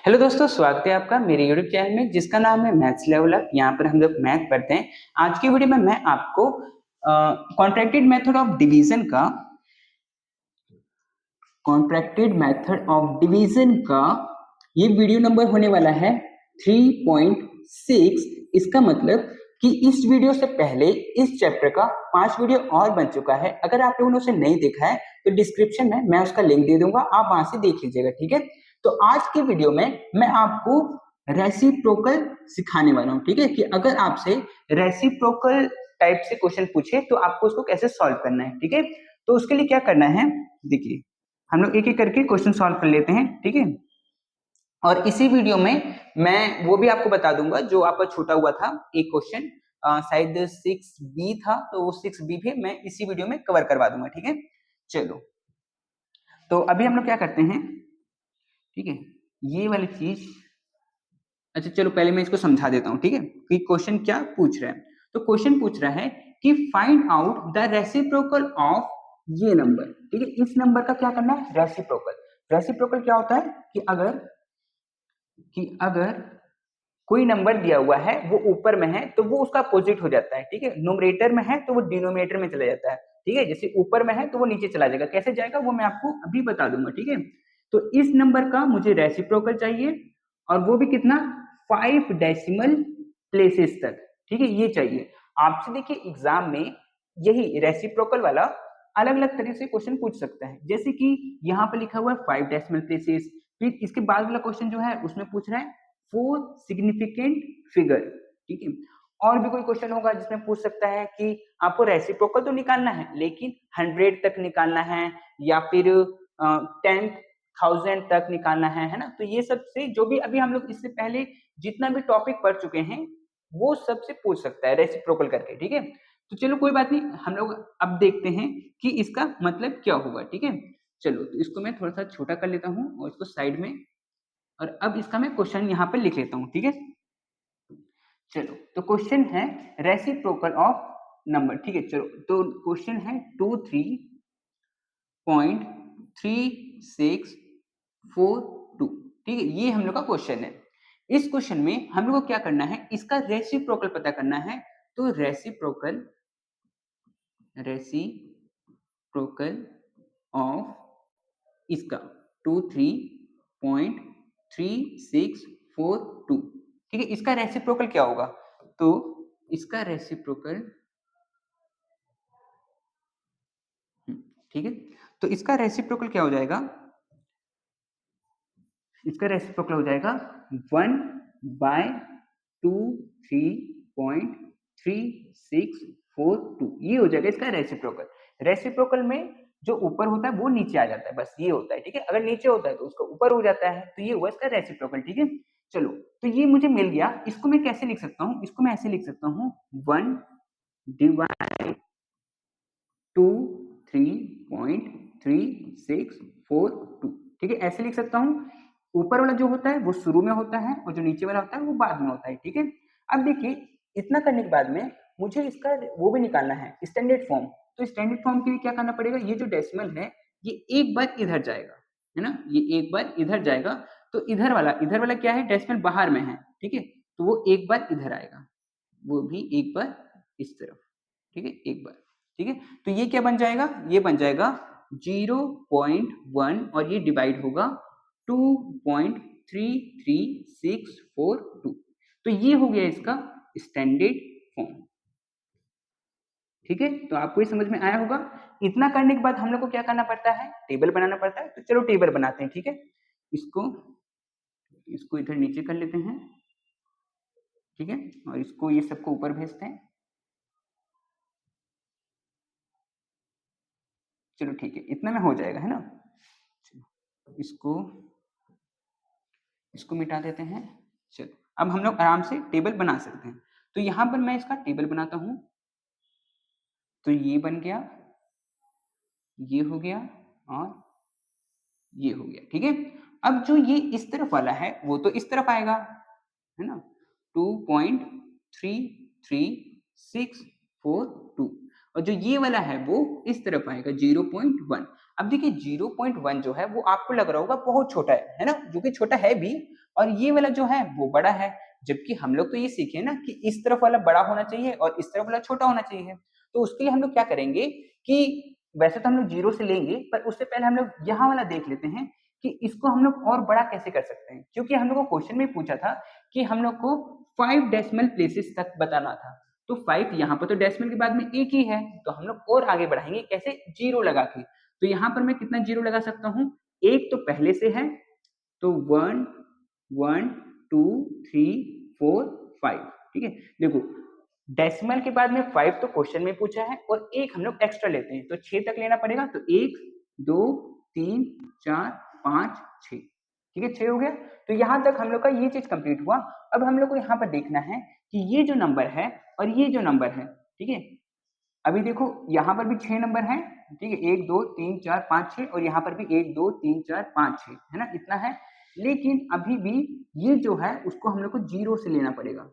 Hello दोस्तों, स्वागत है आपका मेरे यूट्यूब चैनल में जिसका नाम है मैथ्स लेवल अप। यहाँ पर हम लोग मैथ पढ़ते हैं। आज की वीडियो में मैं आपको कॉन्ट्रैक्टेड मेथड ऑफ डिवीजन का ये वीडियो नंबर होने वाला है 3.6। इसका मतलब कि इस वीडियो से पहले इस चैप्टर का 5 वीडियो और बन चुका है। अगर आप लोगों ने उसे नहीं देखा है तो डिस्क्रिप्शन में मैं उसका लिंक दे दूंगा, आप वहां से देख लीजिएगा, ठीक है। तो आज की वीडियो में मैं आपको रेसिप्रोकल सिखाने वाला हूँ, ठीक है, कि अगर आपसे रेसिप्रोकल टाइप से क्वेश्चन पूछे तो आपको उसको कैसे सॉल्व करना है, ठीक है। तो उसके लिए क्या करना है, देखिए हम लोग एक एक करके क्वेश्चन सॉल्व कर लेते हैं, ठीक है। और इसी वीडियो में मैं वो भी आपको बता दूंगा जो आपका छूटा हुआ था एक क्वेश्चन, शायद 6B था, तो वो 6B भी मैं इसी वीडियो में कवर करवा दूंगा, ठीक है। चलो, तो अभी हम लोग क्या करते हैं, ठीक है, ये वाली चीज। अच्छा चलो, पहले मैं इसको समझा देता हूँ, ठीक है, कि क्वेश्चन क्या पूछ रहा है। तो क्वेश्चन पूछ रहा है कि find out the reciprocal of ये नंबर, ठीक है। इस नंबर का क्या करना है, रेसिप्रोकल। रेसिप्रोकल क्या होता है कि अगर कोई नंबर दिया हुआ है वो ऊपर में है तो वो उसका अपोजिट हो जाता है, ठीक है। न्यूमरेटर में है तो वो डिनोमिनेटर में चला जाता है, ठीक है। जैसे ऊपर में है तो वो नीचे चला जाएगा, कैसे जाएगा वो मैं आपको अभी बता दूंगा, ठीक है। तो इस नंबर का मुझे रेसिप्रोकल चाहिए, और वो भी कितना, 5 डेसिमल प्लेसेस तक, ठीक है, ये चाहिए आपसे। देखिए एग्जाम में यही रेसिप्रोकल वाला अलग अलग तरीके से क्वेश्चन पूछ सकता है। जैसे कि यहाँ पे लिखा हुआ है 5 डेसिमल प्लेसेस, फिर इसके बाद वाला क्वेश्चन जो है उसमें पूछ रहा है 4 सिग्निफिकेंट फिगर, ठीक है। और भी कोई क्वेश्चन होगा जिसमें पूछ सकता है कि आपको रेसिप्रोकल तो निकालना है लेकिन 100 तक निकालना है, या फिर 10,000 तक निकालना है ना। तो ये सब से जो भी अभी हम लोग इससे पहले जितना भी टॉपिक पढ़ चुके हैं वो सब से पूछ सकता है रेसिप्रोकल करके, ठीक है। तो चलो कोई बात नहीं, हम लोग अब देखते हैं कि इसका मतलब क्या होगा, ठीक है। चलो, तो इसको मैं थोड़ा सा छोटा कर लेता हूँ और इसको साइड में, और अब इसका मैं क्वेश्चन यहाँ पर लिख लेता हूँ, ठीक है। चलो, तो क्वेश्चन है रेसिप्रोकल ऑफ नंबर, ठीक है। चलो, तो क्वेश्चन है 23.3642, ठीक है, ये हम लोग का क्वेश्चन है। इस क्वेश्चन में हम लोग को क्या करना है, इसका रेसिप्रोकल पता करना है। तो रेसिप्रोकल ऑफ इसका 23.3642, ठीक है। इसका रेसिप्रोकल क्या होगा, तो इसका रेसिप्रोकल, ठीक है, तो इसका रेसिप्रोकल क्या हो जाएगा, इसका रेसिप्रोकल हो जाएगा 1/23.3642, ये हो जाएगा इसका रेसिप्रोकल। रेसिप्रोकल में जो ऊपर होता है वो नीचे आ जाता है, बस ये होता है, ठीक है। अगर नीचे होता है तो उसका ऊपर हो जाता है, तो ये हुआ इसका रेसिप्रोकल, ठीक है। चलो, तो ये मुझे मिल गया। इसको मैं कैसे लिख सकता हूँ, इसको मैं ऐसे लिख सकता हूँ 1/23.3642, ठीक है, ऐसे लिख सकता हूँ। ऊपर वाला जो होता है वो शुरू में होता है और जो नीचे वाला होता है वो बाद में होता है, ठीक है। अब देखिए, इतना करने के बाद में मुझे इसका वो भी निकालना है, स्टैंडर्ड फॉर्म। तो स्टैंडर्ड फॉर्म के लिए क्या करना पड़ेगा, ये जो डेसिमल है ये एक बार इधर जाएगा, है ना, ये एक बार इधर जाएगा। तो इधर वाला क्या है, डेसिमल बाहर में है, ठीक है, तो वो एक बार इधर आएगा, वो भी एक बार इस तरफ, ठीक है, एक बार, ठीक है। तो ये क्या बन जाएगा, ये बन जाएगा 0.1 और ये डिवाइड होगा 2.33642। तो ये हो गया इसका स्टैंडर्ड फॉर्म, ठीक है। तो आपको ये समझ में आया होगा। इतना करने के बाद हम लोग को क्या करना पड़ता है, टेबल बनाना पड़ता है। तो चलो टेबल बनाते हैं, ठीक है। इसको इसको इधर नीचे कर लेते हैं, ठीक है, और इसको ये सबको ऊपर भेजते हैं। चलो ठीक है, इतना में हो जाएगा, है ना। इसको इसको मिटा देते हैं। चलो, अब हम लोग आराम से टेबल बना सकते हैं। तो यहां पर मैं इसका टेबल बनाता हूं। तो ये बन गया, ये हो गया, और ये हो गया, ठीक है। अब जो ये इस तरफ वाला है वो तो इस तरफ आएगा, है ना, 2.33642, और जो ये वाला है वो इस तरफ आएगा 0.1। अब देखिए 0.1 जो है वो आपको लग रहा होगा बहुत छोटा है ना, जो कि छोटा है भी, और ये वाला जो है वो बड़ा है, जबकि हम लोग तो ये सीखे ना कि इस तरफ वाला बड़ा होना चाहिए और इस तरफ वाला छोटा होना चाहिए। तो उसके लिए हम लोग क्या करेंगे कि वैसे तो हम लोग 0 से लेंगे, पर उससे पहले हम लोग यहाँ वाला देख लेते हैं कि इसको हम लोग और बड़ा कैसे कर सकते हैं, क्योंकि हम लोग को क्वेश्चन में पूछा था कि हम लोग को 5 डेसिमल प्लेसेस तक बताना था। तो 5 यहाँ पर तो डेसिमल के बाद में एक ही है, तो हम लोग और आगे बढ़ाएंगे कैसे, 0 लगा के। तो यहाँ पर मैं कितना 0 लगा सकता हूँ, एक तो पहले से है, तो 1 1 2 3 4 5, ठीक है। देखो डेसिमल के बाद में 5 तो क्वेश्चन में पूछा है और एक हम लोग एक्स्ट्रा लेते हैं, तो 6 तक लेना पड़ेगा। तो 1 2 3 4 5 6, ठीक है, 6 हो गया। तो यहाँ तक हम लोग का ये चीज कंप्लीट हुआ। अब हम लोग को यहाँ पर देखना है कि ये जो नंबर है और ये जो नंबर है, ठीक है, अभी देखो यहाँ पर भी 6 नंबर है, ठीक है, 1 2 3 4 5 6, और यहाँ पर भी 1 2 3 4 5 6 है ना, इतना है। लेकिन अभी भी ये जो है उसको हम लोग को 0 से लेना पड़ेगा,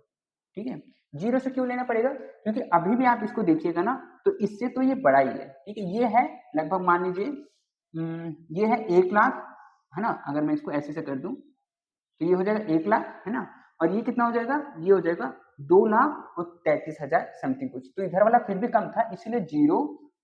ठीक है। 0 से क्यों लेना पड़ेगा, क्योंकि अभी भी आप इसको देखिएगा ना तो इससे तो ये बड़ा ही है, ठीक है। ये है लगभग मान लीजिए ये है 1 लाख, है ना। अगर मैं इसको ऐसे से कर दूं तो ये हो जाएगा 1 लाख, है ना। और ये कितना हो जाएगा, ये हो जाएगा 2,33,000 समथिंग कुछ। तो इधर वाला फिर भी कम था, इसलिए 0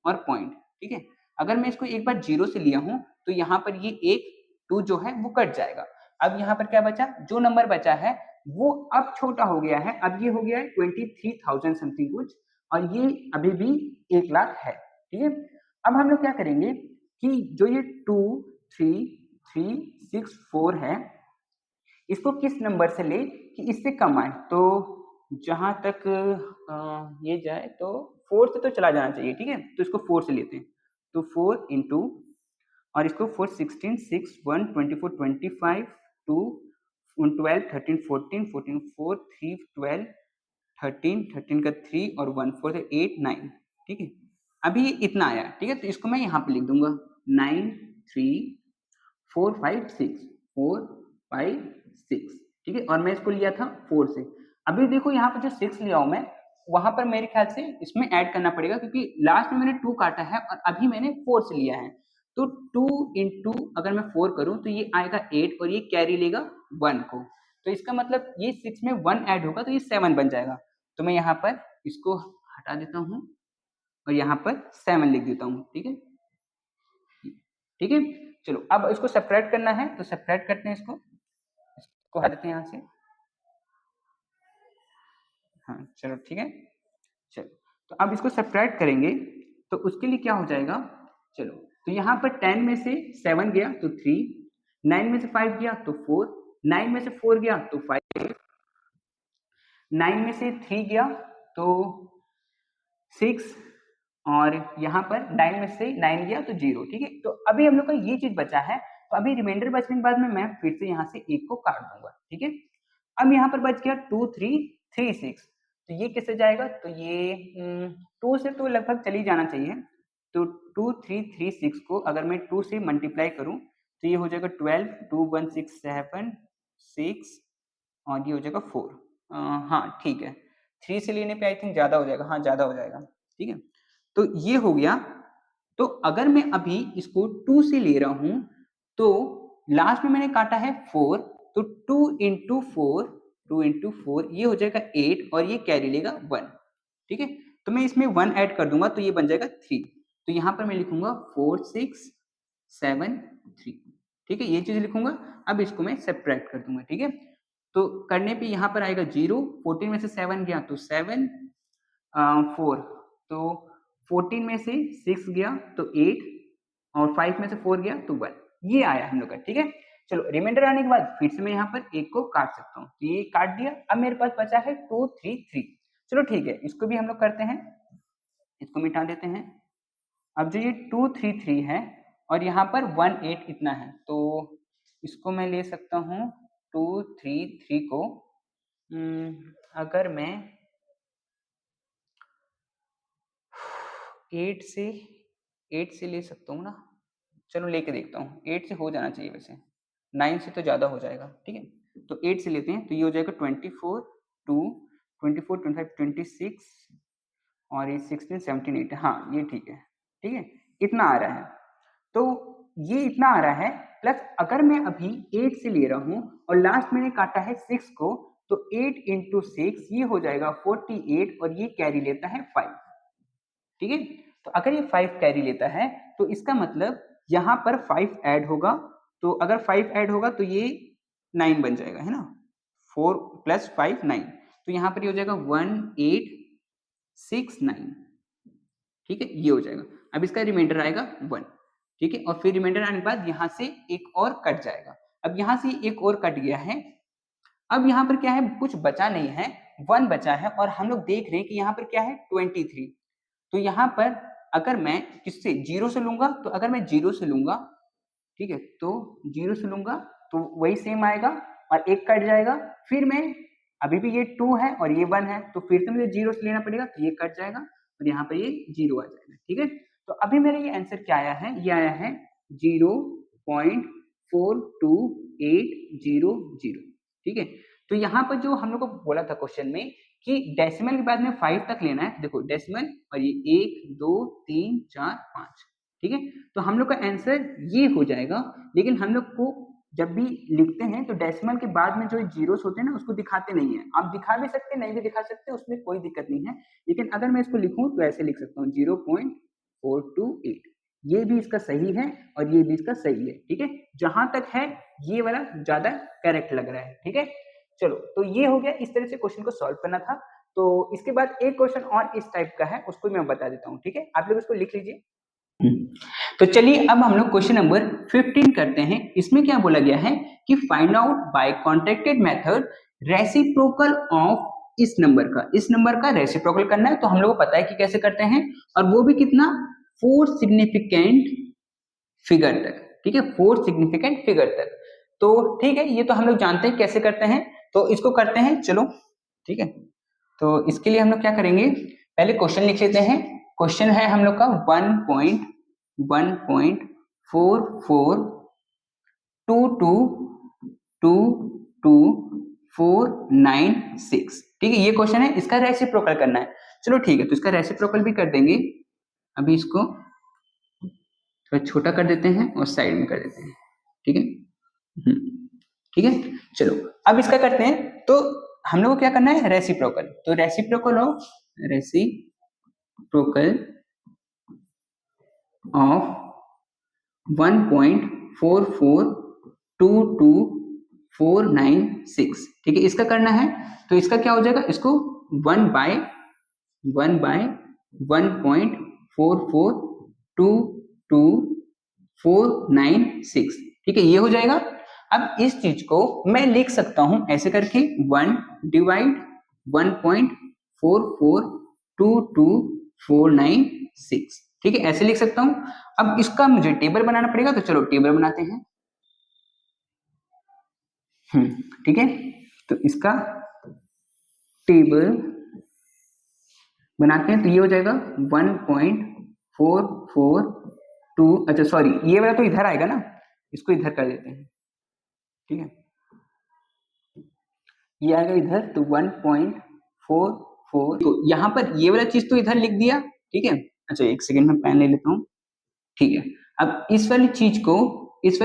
और पॉइंट, ठीक है। अगर मैं इसको एक बार 0 से लिया हूं तो यहाँ पर ये 1 2 जो है वो कट जाएगा। अब यहाँ पर क्या बचा, जो नंबर बचा है वो अब छोटा हो गया है, अब ये हो गया है 23,000 समथिंग कुछ, और ये अभी भी 1 लाख है, ठीक है। अब हम लोग क्या करेंगे कि जो ये 2 3 3 6 4 है, इसको किस नंबर से ले कि इससे कम आए। तो जहां तक ये जाए तो 4 से तो चला जाना चाहिए, ठीक है। तो इसको 4 से लेते हैं, तो 4 इंटू, और इसको 4 16 6 1 24 25 2 12 13 14 14 4 3 12 13 13 का 3 और 1 4 से 8 9, ठीक है। अभी इतना आया, ठीक है। तो इसको मैं यहाँ पे लिख दूंगा 9 3 4 5 6 4 5 6, ठीक है। और मैं इसको लिया था 4 से। अभी देखो यहाँ पर जो 6 लिया हूं मैं, वहां पर मेरे ख्याल से इसमें ऐड करना पड़ेगा, क्योंकि लास्ट में मैंने 2 काटा है और अभी मैंने 4 से लिया है। तो 2 इंटू अगर मैं 4 करूं तो ये आएगा 8 और ये कैरी लेगा 1 को। तो इसका मतलब ये 6 में 1 ऐड होगा तो ये 7 बन जाएगा। तो मैं यहाँ पर इसको हटा देता हूँ और यहाँ पर 7 लिख देता हूँ, ठीक है, ठीक है। चलो अब इसको सेपरेट करना है, तो सेपरेट करते हैं इसको हटा देते हैं यहाँ से। हाँ चलो ठीक है, चलो तो अब इसको सेपरेट करेंगे तो उसके लिए क्या हो जाएगा। चलो तो यहाँ पर 10 में से 7 गया तो 3, 9 में से 5 गया तो 4, 9 में से 4 गया तो 5, 9 में से 3 गया तो 6, और यहाँ पर 9 में से 9 गया तो 0, ठीक है। तो अभी हम लोग का ये चीज बचा है, तो अभी रिमाइंडर बचने के बाद में मैं फिर से यहाँ से 1 को काट दूंगा, ठीक है। अब यहाँ पर बच गया 2 3 3 6, तो ये किससे जाएगा, तो ये 2 से तो लगभग चली जाना चाहिए। तो 2 3 3 6 को अगर मैं 2 से मल्टीप्लाई करूं तो ये हो जाएगा 12 2 1 6 7 6, और ये हो जाएगा 4। हाँ ठीक है, 3 से लेने पे आई थिंक ज्यादा हो जाएगा, हाँ ज्यादा हो जाएगा, ठीक है। तो ये हो गया। तो अगर मैं अभी इसको 2 से ले रहा हूं तो लास्ट में मैंने काटा है 4, तो 2 इंटू 4 ये हो जाएगा 8 और ये कैरी लेगा 1, ठीक है। तो मैं इसमें 1 ऐड कर दूंगा तो ये बन जाएगा 3। तो यहाँ पर मैं लिखूंगा 4 6 7 3, ठीक है, ये चीज लिखूंगा। अब इसको मैं सेपरेट कर दूंगा, ठीक है। तो करने पे यहाँ पर आएगा 0, 14 में से 7 गया तो 7, 4, तो 14 में से 6 गया तो 8, और 5 में से 4 गया तो 1, ये आया हम लोग का, ठीक है। चलो रिमाइंडर आने के बाद फिर से मैं यहाँ पर 1 को काट सकता हूँ, तो ये काट दिया। अब मेरे पास बचा है 2 3 3। चलो ठीक है, इसको भी हम लोग करते हैं, इसको मिटा देते हैं। अब जो ये 2 3 3 है और यहाँ पर 1 8 इतना है, तो इसको मैं ले सकता हूँ 2 3 3 को, अगर मैं 8 से ले सकता हूँ ना, चलो लेके देखता हूँ, 8 से हो जाना चाहिए, वैसे 9 से तो ज़्यादा हो जाएगा, ठीक है। तो 8 से लेते हैं, तो ये हो जाएगा 24 2 24 25 26, और ये 16 17 8, हाँ ये ठीक है, ठीक है, इतना आ रहा है। तो ये इतना आ रहा है, प्लस अगर मैं अभी 8 से ले रहा हूं और लास्ट मैंने काटा है 6 को, तो 8 इंटू 6 ये हो जाएगा 48 और ये कैरी लेता है 5। ठीक है, तो अगर ये 5 कैरी लेता है तो इसका मतलब यहाँ पर 5 ऐड होगा, तो अगर 5 ऐड होगा तो ये 9 बन जाएगा, है ना, 4 + 5 9, तो यहाँ पर ये हो जाएगा 1869। ठीक है, ये हो जाएगा। अब इसका रिमाइंडर आएगा 1। ठीक है, और फिर रिमाइंडर आने के बाद यहाँ से एक और कट जाएगा। अब यहाँ से एक और कट गया है, अब यहाँ पर क्या है, कुछ बचा नहीं है, 1 बचा है, और हम लोग देख रहे हैं कि यहाँ पर क्या है 23। तो यहाँ पर अगर मैं किससे 0 से लूंगा, तो अगर मैं 0 से लूंगा, ठीक है, तो 0 से लूंगा तो वही सेम आएगा और एक कट जाएगा, फिर मैं अभी भी ये 2 है और ये 1 है, तो फिर से मुझे 0 से लेना पड़ेगा, तो ये कट जाएगा और यहाँ पर ये 0 आ जाएगा। ठीक है, तो अभी मेरा ये आंसर क्या आया है, ये आया है 0.42800। ठीक है, तो यहाँ पर जो हम लोग को बोला था क्वेश्चन में कि डेसिमल के बाद में 5 तक लेना है, देखो डेसिमल और ये 1 2 3 4 5। ठीक है, तो हम लोग का आंसर ये हो जाएगा, लेकिन हम लोग को जब भी लिखते हैं तो डेसिमल के बाद में जो जीरोस होते हैं ना उसको दिखाते नहीं है। आप दिखा भी सकते नहीं भी दिखा सकते, उसमें कोई दिक्कत नहीं है, लेकिन अगर मैं इसको लिखूं तो ऐसे लिख सकता हूँ 0.428। ये भी इसका सही है और ये भी इसका सही है। ठीक है, जहां तक है ये वाला ज्यादा करेक्ट लग रहा है। ठीक है, चलो तो ये हो गया, इस तरह से क्वेश्चन को सॉल्व करना था। तो इसके बाद एक क्वेश्चन और इस टाइप का है, उसको मैं बता देता हूँ। ठीक है, आप लोग इसको लिख लीजिए। तो चलिए अब हम लोग क्वेश्चन नंबर 15 करते हैं। इसमें क्या बोला गया है कि find out by contracted method reciprocal of इस नंबर का रेसिप्रोकल करना है। तो हम लोग को पता है कि कैसे करते हैं, और वो भी कितना, 4 सिग्निफिकेंट फिगर तक। ठीक है, 4 सिग्निफिकेंट फिगर तक। तो ठीक है, ये तो हम लोग जानते हैं कैसे करते हैं, तो इसको करते हैं। चलो ठीक है, तो इसके लिए हम लोग क्या करेंगे, पहले क्वेश्चन लिख लेते हैं। क्वेश्चन है हम लोग का 1.14426। ठीक है, ये क्वेश्चन है, इसका रेसिप्रोकल करना है। चलो ठीक है, तो इसका रेसिप्रोकल भी कर देंगे। अभी इसको थोड़ा छोटा कर देते हैं और साइड में कर देते हैं। ठीक है, ठीक है, चलो अब इसका करते हैं। तो हम लोग को क्या करना है, रेसिप्रोकल। तो रेसिप्रोकल ऑफ 1.4422496। ठीक है, इसका करना है। तो इसका क्या हो जाएगा, इसको 1/1/1.4422496। ठीक है, ये हो जाएगा। अब इस चीज को मैं लिख सकता हूं ऐसे करके 1 डिवाइड 1.4422496। ठीक है, ऐसे लिख सकता हूं। अब इसका मुझे टेबल बनाना पड़ेगा, तो चलो टेबल बनाते हैं। ठीक है, तो इसका टेबल बनाते हैं। तो ये हो जाएगा 1.442, अच्छा सॉरी, ये वाला तो इधर आएगा ना, इसको इधर कर देते हैं। ठीक है, ये आएगा इधर, तो 1.44, तो यहाँ पर ये वाला चीज तो इधर लिख दिया। ठीक है, अच्छा एक सेकेंड में पेन ले लेता हूँ। ठीक है, अब इस वाली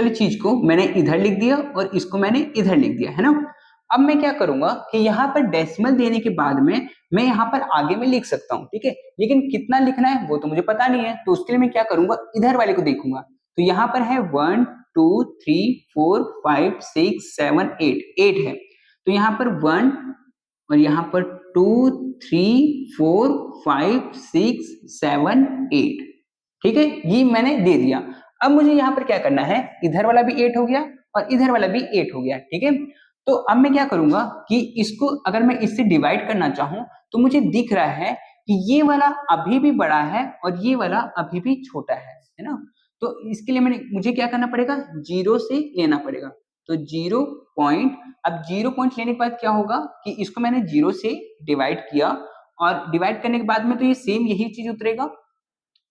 चीज को मैंने इधर लिख दिया और इसको मैंने इधर लिख दिया, है ना। अब मैं क्या करूंगा कि यहाँ पर डेसिमल देने के बाद में मैं यहाँ पर आगे में लिख सकता हूँ। ठीक है, लेकिन कितना लिखना है वो तो मुझे पता नहीं है, तो उसके लिए मैं क्या करूंगा, इधर वाले को देखूंगा। तो यहाँ पर है 1 2 3 4 5 6 7 8 है, तो यहाँ पर 1 और यहाँ पर 2 3 4 5 6 7 8। ठीक है, ये मैंने दे दिया। अब मुझे यहाँ पर क्या करना है, इधर वाला भी 8 हो गया और इधर वाला भी 8 हो गया। ठीक है, तो अब मैं क्या करूंगा कि इसको अगर मैं इससे डिवाइड करना चाहूं तो मुझे दिख रहा है कि ये वाला अभी भी बड़ा है और ये वाला अभी भी छोटा है ना। तो इसके लिए मुझे क्या करना पड़ेगा, 0 से लेना पड़ेगा। तो 0 पॉइंट, अब 0 पॉइंट लेने के बाद क्या होगा कि इसको मैंने 0 से डिवाइड किया, और डिवाइड करने के बाद में तो ये सेम यही चीज उतरेगा,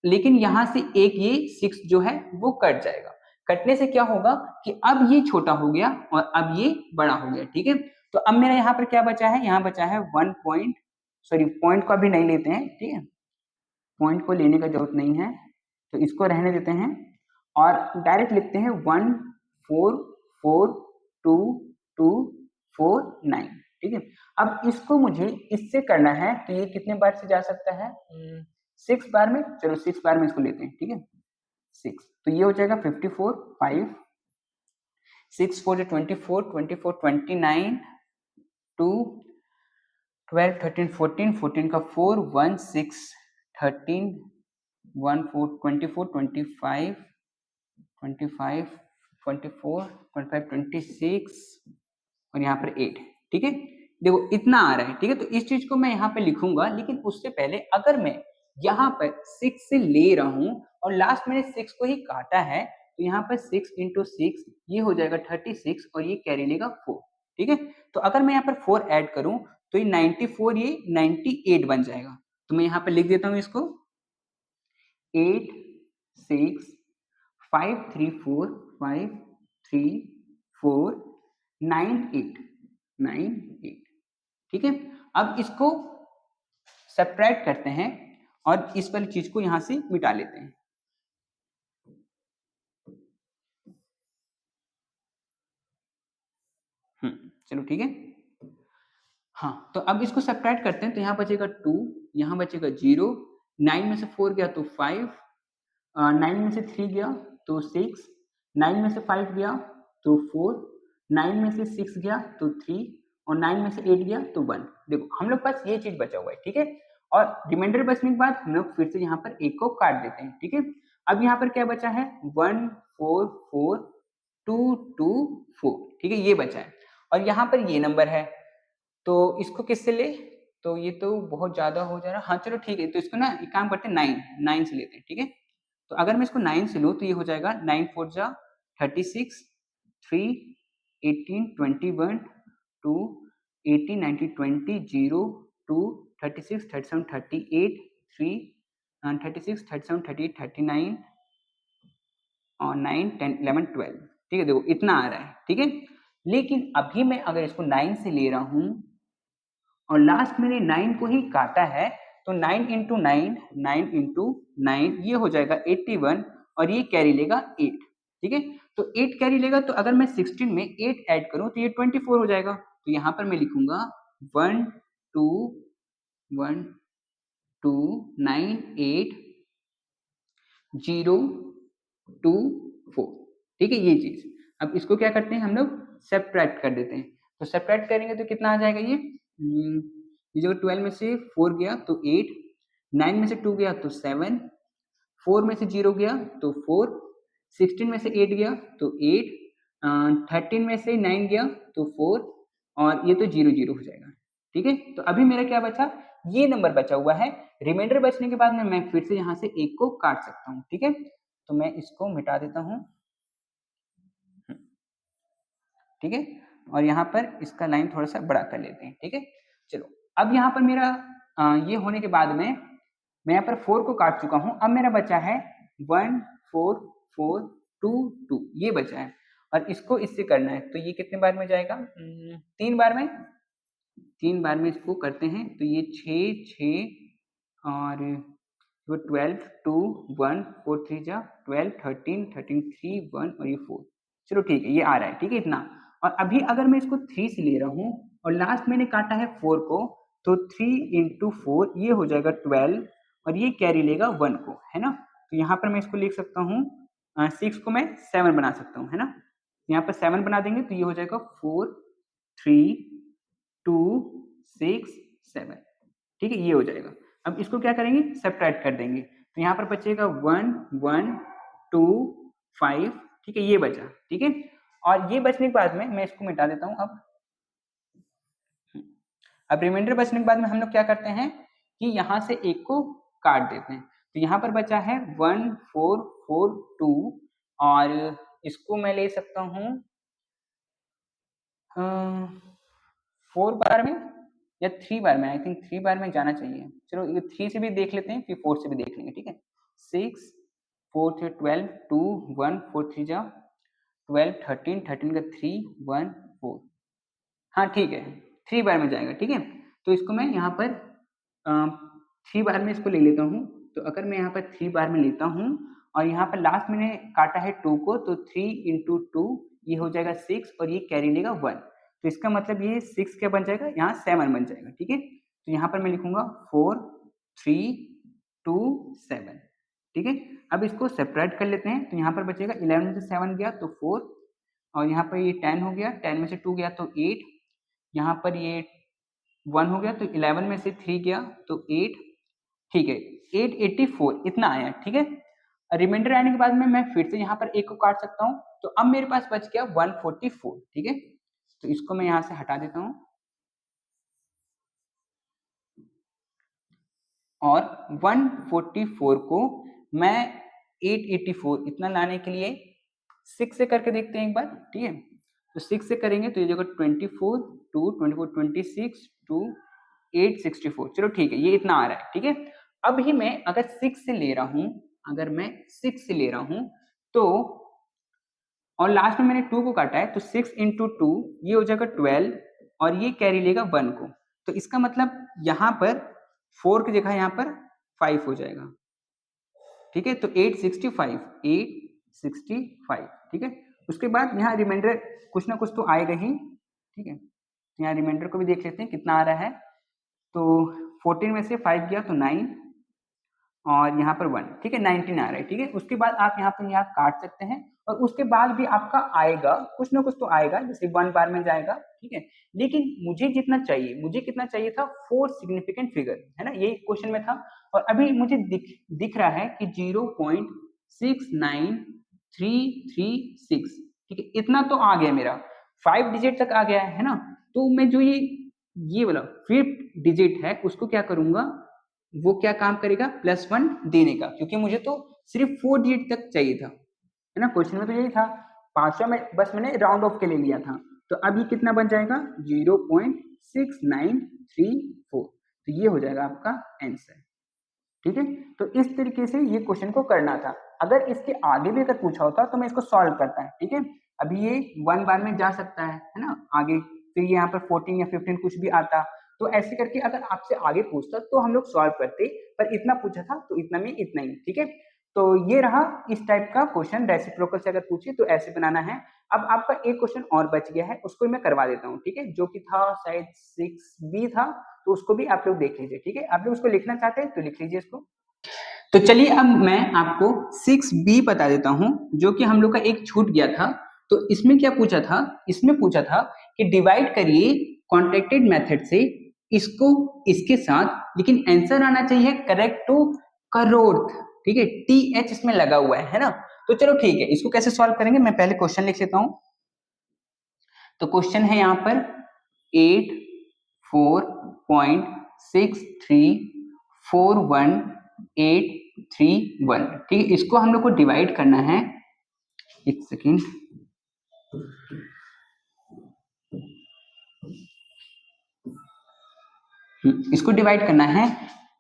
लेकिन यहां से एक ये 6 जो है वो कट जाएगा। कटने से क्या होगा कि अब ये छोटा हो गया और अब ये बड़ा हो गया। ठीक है, तो अब मेरा यहाँ पर क्या बचा है, यहाँ बचा है 1 पॉइंट, सॉरी पॉइंट को अभी नहीं लेते हैं। ठीक है, पॉइंट को लेने का जरूरत नहीं है, तो इसको रहने देते हैं और डायरेक्ट लिखते हैं 4 4 2 2 4 9, ठीक है। अब इसको मुझे इससे करना है तो ये कितने बार से जा सकता है, 6 बार में। चलो 6 बार में इसको लेते हैं, ठीक है। 6 तो ये हो जाएगा 54 5 6 4 24 24 29 2 12 13 14 14 का 4 1 6 13 1 4 24 25 25 24 25 26 और यहाँ पर 8, ठीक है। देखो इतना आ रहा है, ठीक है। तो इस चीज को मैं यहाँ पे लिखूंगा, लेकिन उससे पहले अगर मैं यहाँ पर 6 से ले रहा हूँ और लास्ट मैंने 6 को ही काटा है, तो यहाँ पर 6 × 6 ये हो जाएगा 36 और ये कैरी लेगा 4, ठीक है। तो अगर मैं यहाँ पर 4 ऐड करूं तो ये 94 ये 98 बन जाएगा। तो मैं यहाँ पर लिख देता हूँ इसको 8 6 5 3 4 5 3 4 9 8 9 8, ठीक है। अब इसको सब्ट्रैक्ट करते हैं और इस वाली चीज को यहां से मिटा लेते हैं। चलो ठीक है। हाँ, तो अब इसको सब्ट्रैक्ट करते हैं तो यहाँ बचेगा 2, यहाँ बचेगा 0, 9 में से 4 गया तो 5, 9 में से 3 गया तो 6, 9 में से 5 गया तो 4, 9 में से 6 गया तो 3 और 9 में से 8 गया तो 1। देखो हम लोग पास ये चीज बचा हुआ है, ठीक है। और रिमाइंडर बचने के बाद हम लोग फिर से यहाँ पर एक को काट देते हैं, ठीक है। अब यहाँ पर क्या बचा है 1 4 4 2 2 4, ठीक है, ये बचा है। और यहाँ पर ये नंबर है तो इसको किससे ले, तो ये तो बहुत ज्यादा हो जा रहा है। हाँ चलो ठीक है, तो इसको ना एक काम करते हैं 9 से लेते हैं, ठीक है। तो अगर मैं इसको 9 से लूँ तो ये हो जाएगा 9 4 जा 36 3 18 21 2 18 19 20 0 2 36 37 38 3 36 37 38 39 और 9 10 11 12, ठीक है। देखो इतना आ रहा है, ठीक है। लेकिन अभी मैं अगर इसको 9 से ले रहा हूं और लास्ट मैंने 9 को ही काटा है तो 9 × 9 9 × 9 ये हो जाएगा 81 और ये कैरी लेगा 8, ठीक है। तो 8 कैरी लेगा, तो अगर मैं 16 में 8 ऐड करूं तो ये 24 हो जाएगा। तो यहाँ पर मैं लिखूंगा 1 2 1 2 9 8 0 2 4, ठीक है, ये चीज। अब इसको क्या करते हैं हम लोग सब्ट्रैक्ट कर देते हैं। तो सब्ट्रैक्ट करेंगे तो कितना आ जाएगा ये जो 12 में से 4 गया तो 8, 9 में से 2 गया तो 7, 4 में से 0 गया तो 4, 16 में से 8 गया तो 8, 13 में से 9 गया तो 4 और ये तो 0 0 हो जाएगा, ठीक है। तो अभी मेरा क्या बचा, ये नंबर बचा हुआ है। रिमाइंडर बचने के बाद में मैं फिर से यहाँ से एक को काट सकता हूँ, ठीक है। तो मैं इसको मिटा देता हूँ, ठीक है। और यहाँ पर इसका लाइन थोड़ा सा बड़ा कर लेते हैं, ठीक है। चलो अब यहाँ पर मेरा ये होने के बाद में मैं यहाँ पर 4 को काट चुका हूँ। अब मेरा बचा है 1 4 4 2 2, ये बचा है और इसको इससे करना है। तो ये कितने बार में जाएगा, 3 बार में। 3 बार में इसको करते हैं तो ये 6 6 और वो 12 2 1 4 3 जा 12 13 13 3 1 और ये 4। चलो ठीक है, ये आ रहा है, ठीक है इतना। और अभी अगर मैं इसको 3 से ले रहा हूँ और लास्ट मैंने काटा है 4 को, तो 3 × 4 ये हो जाएगा 12 और ये कैरी लेगा 1 को, है ना। तो यहाँ पर मैं इसको लिख सकता हूँ 6 को मैं 7 बना सकता हूँ, है ना। यहाँ पर 7 बना देंगे तो ये हो जाएगा 4 3 2 6 7, ठीक है, ये हो जाएगा। अब इसको क्या करेंगे, सब्ट्रैक्ट कर देंगे। तो यहाँ पर बचेगा 1 1 2 5, ठीक है, ये बचा, ठीक है। और ये बचने के बाद में मैं इसको मिटा देता हूँ। अब रिमाइंडर बचने के बाद में हम लोग क्या करते हैं कि यहाँ से एक को काट देते हैं। तो यहाँ पर बचा है 1 4 4 2 और इसको मैं ले सकता हूँ 4 बार में या 3 बार में। आई थिंक 3 बार में जाना चाहिए। चलो ये 3 से भी देख लेते हैं फिर 4 से भी देख लेंगे, ठीक है। 6 4 3 12 2 1 4 3 जा 12 13 13 का 3 1 4, हाँ ठीक है 3 बार में जाएगा, ठीक है। तो इसको मैं यहाँ पर 3 बार में इसको ले लेता हूँ। तो अगर मैं यहाँ पर 3 बार में लेता हूँ और यहाँ पर लास्ट मैंने काटा है 2 को, तो 3 × 2 ये हो जाएगा 6 और ये कैरी लेगा 1, तो इसका मतलब ये 6 क्या बन जाएगा, यहाँ 7 बन जाएगा। ठीक है, तो यहाँ पर मैं लिखूंगा 4 3 2 7। ठीक है, अब इसको सेपरेट कर लेते हैं, तो यहाँ पर बचेगा 11 में से 7 गया तो 4, और यहाँ पर ये 10 हो गया, 10 में से 2 गया तो 8, यहाँ पर ये 1 हो गया तो 11 में से 3 गया तो 8। ठीक है, 884 इतना आया। ठीक है, रिमाइंडर आने के बाद में मैं फिर से यहाँ पर एक को काट सकता हूँ, तो अब मेरे पास बच गया 144। ठीक है, तो इसको मैं यहाँ से हटा देता हूँ, और 144 को मैं 884 इतना लाने के लिए 6 से करके देखते हैं एक बार। ठीक है, तो 6 से करेंगे तो ये जगह 24 2 24 26 2 864। चलो ठीक है, ये इतना आ रहा है। ठीक है, अब ही मैं अगर 6 से ले रहा हूं, अगर मैं 6 से ले रहा हूं तो, और लास्ट में मैंने 2 को काटा है, तो 6 इंटू 2 ये हो जाएगा 12, और ये कैरी लेगा 1 को, तो इसका मतलब यहाँ पर 4 की जगह यहाँ पर 5 हो जाएगा। ठीक है, तो 865 865। ठीक है, उसके बाद यहाँ रिमाइंडर कुछ ना कुछ तो आएगा ही। ठीक है, यहाँ रिमाइंडर को भी देख लेते हैं कितना आ रहा है, तो 14 में से 5 गया तो 9, और यहाँ पर 1। ठीक है, 19 आ रहा है। ठीक है, उसके बाद आप यहाँ पर यहाँ काट सकते हैं, और उसके बाद भी आपका आएगा कुछ ना कुछ तो आएगा, जैसे 1 बार में जाएगा। ठीक है, लेकिन मुझे जितना चाहिए, मुझे कितना चाहिए था, 4 सिग्निफिकेंट फिगर, है ना, यही क्वेश्चन में था, और अभी मुझे दिख रहा है कि 0.69336। ठीक है, इतना तो आ गया, मेरा 5 डिजिट तक आ गया है ना। तो मैं जो ये वाला 5th डिजिट है उसको क्या करूंगा, वो क्या काम करेगा, +1 देने का, क्योंकि मुझे तो सिर्फ 4 डिजिट तक चाहिए था, है ना, क्वेश्चन में तो यही था। 5वां में बस मैंने राउंड ऑफ के लिए लिया था, तो अब ये कितना बन जाएगा, 0.6934, तो ये हो जाएगा आपका आंसर। ठीक है, तो इस तरीके से ये क्वेश्चन को करना था। अगर इसके आगे भी अगर पूछा होता तो मैं इसको सॉल्व करता है। ठीक है, अभी ये 1 बार में जा सकता है ना, आगे फिर यहाँ पर 14 या 15 कुछ भी आता, तो ऐसे करके अगर आपसे आगे पूछता तो हम लोग सॉल्व करते, पर इतना पूछा था तो इतना में इतना ही। ठीक है, तो ये रहा इस टाइप का क्वेश्चन, रेसिप्रोकल से अगर पूछे तो ऐसे बनाना है। अब आपका एक क्वेश्चन और बच गया है, उसको मैं करवा देता हूँ। ठीक है, जो कि था शायद 6B था, तो उसको भी आप लोग देख लीजिए। ठीक है, आप लोग उसको लिखना चाहते हैं तो लिख लीजिए इसको। तो चलिए अब मैं आपको 6B बता देता हूँ, जो कि हम लोग का एक छूट गया था। तो इसमें क्या पूछा था, इसमें पूछा था कि डिवाइड करिए कॉन्ट्रैक्टेड मेथड से इसको इसके साथ, लेकिन आंसर आना चाहिए करेक्ट टू करोड़। ठीक है, TH इसमें लगा हुआ है ना। तो चलो ठीक है, इसको कैसे सॉल्व करेंगे, मैं पहले क्वेश्चन लिख लेता हूं। तो क्वेश्चन है यहाँ पर 84.6341831। ठीक है, इसको हम लोग को डिवाइड करना है, एक सेकेंड, इसको डिवाइड करना है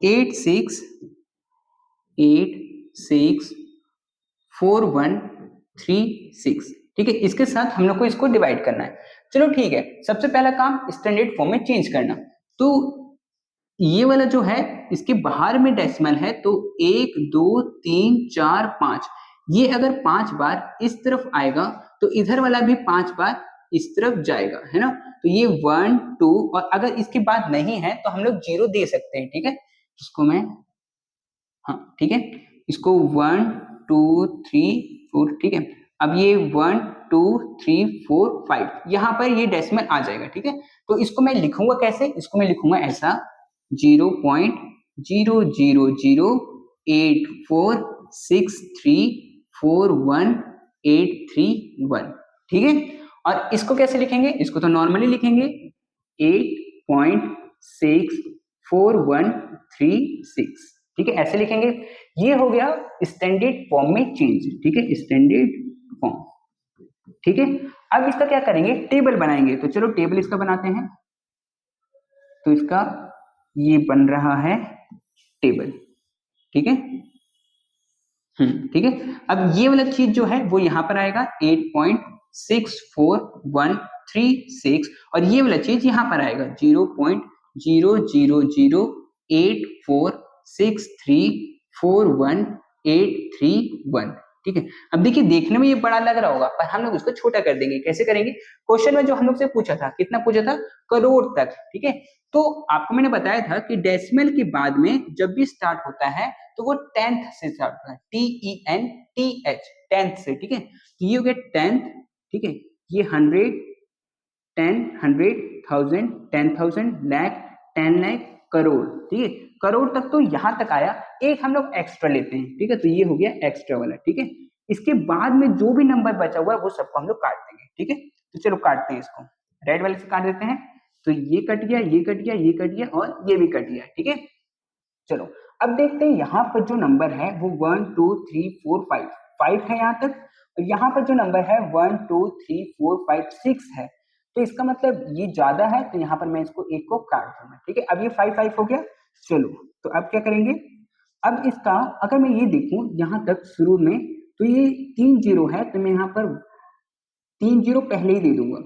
864136। ठीक है, इसके साथ हम लोग को इसको डिवाइड करना है। चलो ठीक है, सबसे पहला काम स्टैंडर्ड फॉर्म में चेंज करना। तो ये वाला जो है इसके बाहर में डेसिमल है, तो 1 2 3 4 5, ये अगर 5 बार इस तरफ आएगा तो इधर वाला भी 5 बार इस तरफ जाएगा, है ना। तो ये 1 2, और अगर इसके बाद नहीं है तो हम लोग 0 दे सकते हैं। ठीक है, इसको मैं, हाँ ठीक है, इसको 1 2 3 4। ठीक है, अब ये 1 2 3 4 5, यहाँ पर ये डेसिमल आ जाएगा। ठीक है, तो इसको मैं लिखूंगा कैसे, इसको मैं लिखूंगा ऐसा 0.0008463418131। ठीक है, और इसको कैसे लिखेंगे, इसको तो नॉर्मली लिखेंगे 8.64136। ठीक है, ऐसे लिखेंगे। ये हो गया स्टैंडर्ड फॉर्म में चेंज। ठीक है, स्टैंडर्ड फॉर्म। ठीक है, अब इसका क्या करेंगे, टेबल बनाएंगे। तो चलो टेबल इसका बनाते हैं। तो इसका ये बन रहा है टेबल। ठीक है, ठीक है, अब ये वाला चीज जो है वो यहां पर आएगा 8.64136, और ये वाला चीज यहां पर आएगा 0.0008463418131। ठीक है। अब देखिए देखने में ये बड़ा लग रहा होगा, पर हम लोग इसको छोटा कर देंगे। कैसे करेंगे? क्वेश्चन में जो हम लोग से पूछा था, कितना पूछा था? करोड़ तक, ठीक है। तो आपको मैंने बताया था कि डेसिमल के बाद में जब भी स्टार्ट होता है तो वो टेंथ से स्टार्ट होता है, TENTH, टेंथ से, ठीक है। तो ये हो गया टेंथ, ठीक है। ये 100, 10, 100,000, 10,000, लाख, 10 लाख, करोड़, ठीक है। करोड़ तक तो यहां तक आया। एक हम लोग एक्स्ट्रा लेते हैं, ठीक है। तो ये हो गया एक्स्ट्रा वाला, ठीक है। इसके बाद में जो भी नंबर बचा हुआ है वो सबको हम लोग काट देंगे, ठीक है। तो चलो काटते हैं इसको, रेड वाले से काट देते हैं। तो ये कट गया, ये कट गया, ये कट गया और ये भी कट गया, ठीक है। चलो अब देखते हैं यहाँ पर जो नंबर है वो 1 2 3 4 5 5 है यहाँ तक, और यहाँ पर जो नंबर है 1 2 3 4 5 6 है। तो इसका मतलब ये ज्यादा है, तो यहाँ पर मैं इसको एक को काट दूंगा, ठीक है। अब ये 5 5 हो गया। चलो तो अब क्या करेंगे? अब इसका अगर मैं ये देखूं यहाँ तक शुरू में, तो ये 3 जीरो है, तो मैं यहाँ पर 3 जीरो पहले ही दे दूंगा,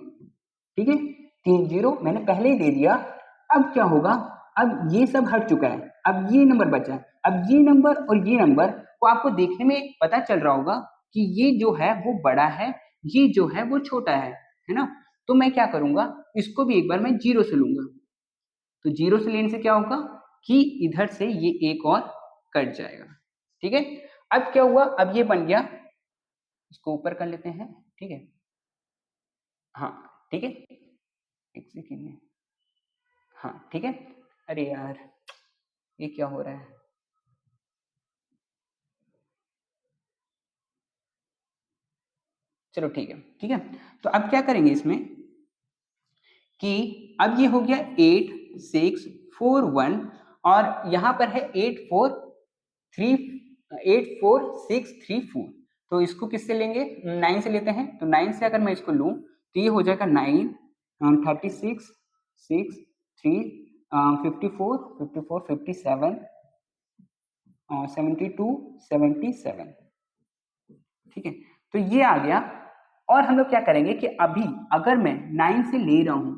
ठीक है। 3 जीरो मैंने पहले ही दे दिया। अब क्या होगा? अब ये सब हट चुका है, अब ये नंबर बचा है। अब ये नंबर और ये नंबर को आपको देखने में पता चल रहा होगा कि ये जो है वो बड़ा है, ये जो है वो छोटा है ना। तो मैं क्या करूंगा, इसको भी एक बार मैं जीरो से लूंगा। तो जीरो से लेने से क्या होगा कि इधर से ये एक और कट जाएगा, ठीक है। अब क्या हुआ? अब ये बन गया, इसको ऊपर कर लेते हैं, ठीक है। हाँ ठीक है, एक सेकेंड में, हाँ ठीक है। अरे यार ये क्या हो रहा है? चलो ठीक है, ठीक है। तो अब क्या करेंगे इसमें कि अब ये हो गया 8 6 4 1, और यहाँ पर है 8 4 6 3 4। तो इसको किससे लेंगे? 9 से लेते हैं। तो 9 से अगर मैं इसको लूं तो ये हो जाएगा 9 36 6 3 54 54 57 72 77, ठीक है। तो ये आ गया। और हम लोग क्या करेंगे कि अभी अगर मैं 9 से ले रहा हूं,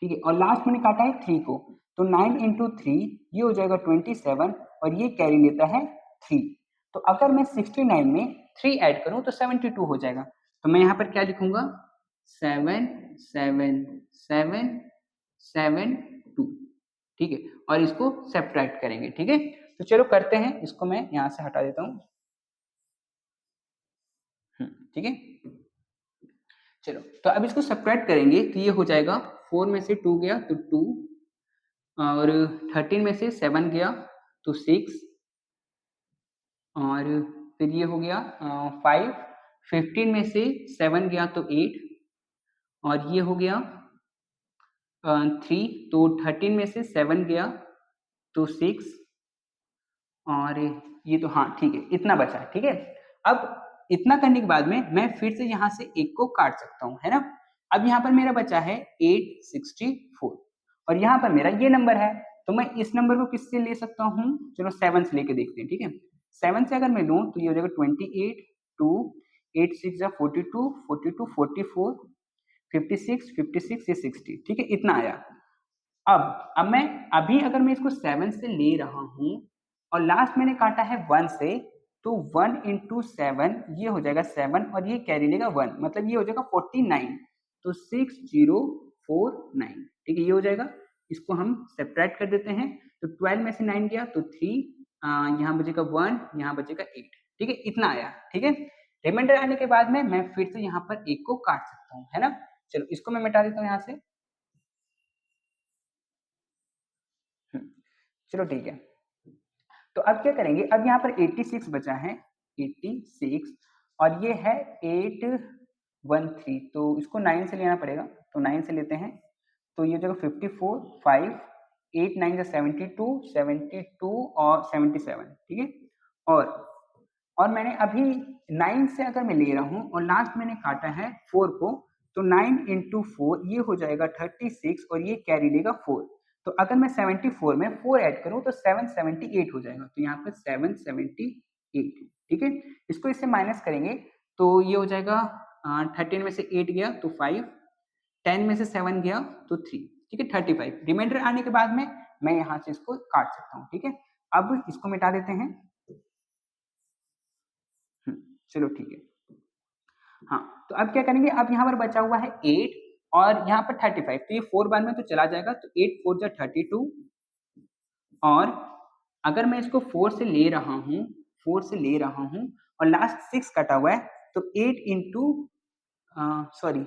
ठीक है, और लास्ट मैंने काटा है 3 को, तो 9 इंटू 3 ये हो जाएगा 27, और ये कैरी लेता है 3। तो अगर मैं 69 में 3 ऐड करूं तो 72 हो जाएगा। तो मैं यहाँ पर क्या लिखूंगा? 7 7 7 7 2, ठीक है। और इसको सब्ट्रैक्ट करेंगे, ठीक है। तो चलो करते हैं, इसको मैं यहाँ से हटा देता हूँ, ठीक है। चलो तो अब इसको सब्ट्रैक्ट करेंगे तो ये हो जाएगा 4 में से 2 गया तो 2, और 13 में से 7 गया तो 6, और फिर ये हो गया 5, 15 में से 7 गया तो 8, और ये हो गया 3, तो 13 में से 7 गया तो 6, और ये तो हाँ ठीक है, इतना बचा है, ठीक है। अब इतना करने के बाद में मैं फिर से यहाँ से एक को काट सकता हूँ, है ना। अब यहाँ पर मेरा बचा है 864, और यहाँ पर मेरा ये नंबर है, तो मैं इस नंबर को किससे ले सकता हूँ? चलो 7 से लेके देखते हैं, ठीक है। 7 से अगर मैं लूँ तो ये हो जाएगा 28 2 8 6 42 42 44 56 56 ये 60, ठीक है, इतना आया। अब मैं अभी अगर मैं इसको 7 से ले रहा हूं और लास्ट मैंने काटा है 1 से, तो 1 इंटू 7 ये हो जाएगा 7, और ये कैरी लेगा 1, मतलब ये हो जाएगा 49। तो 6049, ठीक है, ये हो जाएगा। इसको हम सेपरेट कर देते हैं। तो 12 में से 9 गया तो 3, यहाँ बचेगा 1, यहाँ बचेगा 8, ठीक है, इतना आया, ठीक है। रिमाइंडर आने के बाद में मैं फिर से यहाँ पर एक को काट सकता हूँ, है ना। चलो इसको मैं मिटा देता हूँ यहाँ से। चलो ठीक है। तो अब क्या करेंगे? अब यहाँ पर 86 बचा है, 86, और ये है 813, तो इसको 9 से लेना पड़ेगा। तो 9 से लेते हैं तो ये जगह 54 5 8 9 जा 72 72 और 77, ठीक है। और मैंने अभी 9 से अगर मैं ले रहा हूँ और लास्ट मैंने काटा है 4 को, तो 9 इंटू 4 ये हो जाएगा 36, और ये कैरी लेगा 4। तो अगर मैं 74 में 4 ऐड करूं तो 778 हो जाएगा। तो यहाँ पे 778, ठीक है। इसको इससे माइनस करेंगे तो ये हो जाएगा 13 में से 8 गया तो 5, 10 में से 7 गया तो 3, ठीक है, 35। रिमाइंडर आने के बाद में मैं यहाँ से इसको काट सकता हूँ, ठीक है। अब इसको मिटा देते हैं। चलो ठीक है। हाँ, तो अब क्या करेंगे, अब यहाँ पर बचा हुआ है 8 और यहाँ पर 35, तो ये 4 बार में तो चला जाएगा, तो 8 4 जा 32, और अगर मैं इसको 4 से ले रहा हूँ, 4 से ले रहा हूँ और लास्ट 6 कटा हुआ है, तो 8 इंटू सॉरी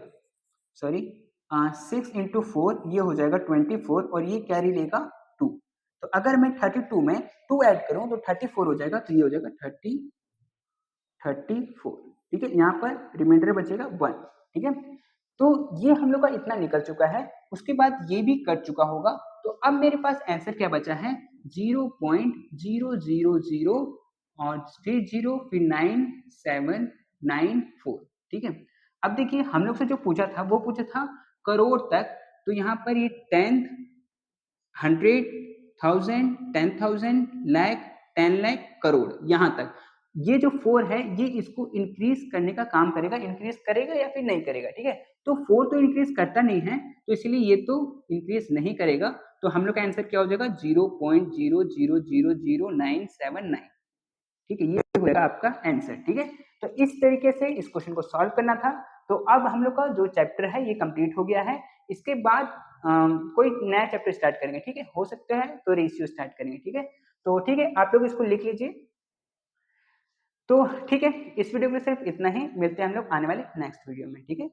6 इंटू 4 ये हो जाएगा 24, और ये कैरी लेगा 2। तो अगर मैं 32 में 2 ऐड करूं तो 34 हो जाएगा, तो ये हो जाएगा 34। ठीक है, यहाँ पर रिमाइंडर बचेगा 1। ठीक है, तो ये हम लोग का इतना निकल चुका है, उसके बाद ये भी कट चुका होगा। तो अब मेरे पास आंसर क्या बचा है, 0.000 और फिर 0 फिर 9794। ठीक है, अब देखिए हम लोग से जो पूछा था वो पूछा था करोड़ तक, तो यहाँ पर ये 10th 100 1000 10,000 लाख 10 लाख करोड़, यहाँ तक ये जो 4 है ये इसको इंक्रीज करने का काम करेगा, इंक्रीज करेगा या फिर नहीं करेगा। ठीक है, तो 4 तो इंक्रीज करता नहीं है, तो इसलिए ये तो इंक्रीज नहीं करेगा, तो हम लोग का आंसर क्या हो जाएगा 0.000979। ठीक है, ये हो जाएगा आपका आंसर। ठीक है, तो इस तरीके से इस क्वेश्चन को सॉल्व करना था। तो अब हम लोग का जो चैप्टर है ये कंप्लीट हो गया है। इसके बाद कोई नया चैप्टर स्टार्ट करेंगे। ठीक है, हो सकता है तो रेशियो स्टार्ट करेंगे। ठीक है, तो ठीक है, आप लोग इसको लिख लीजिए। तो ठीक है, इस वीडियो में सिर्फ इतना ही, मिलते हैं हम लोग आने वाले नेक्स्ट वीडियो में। ठीक है।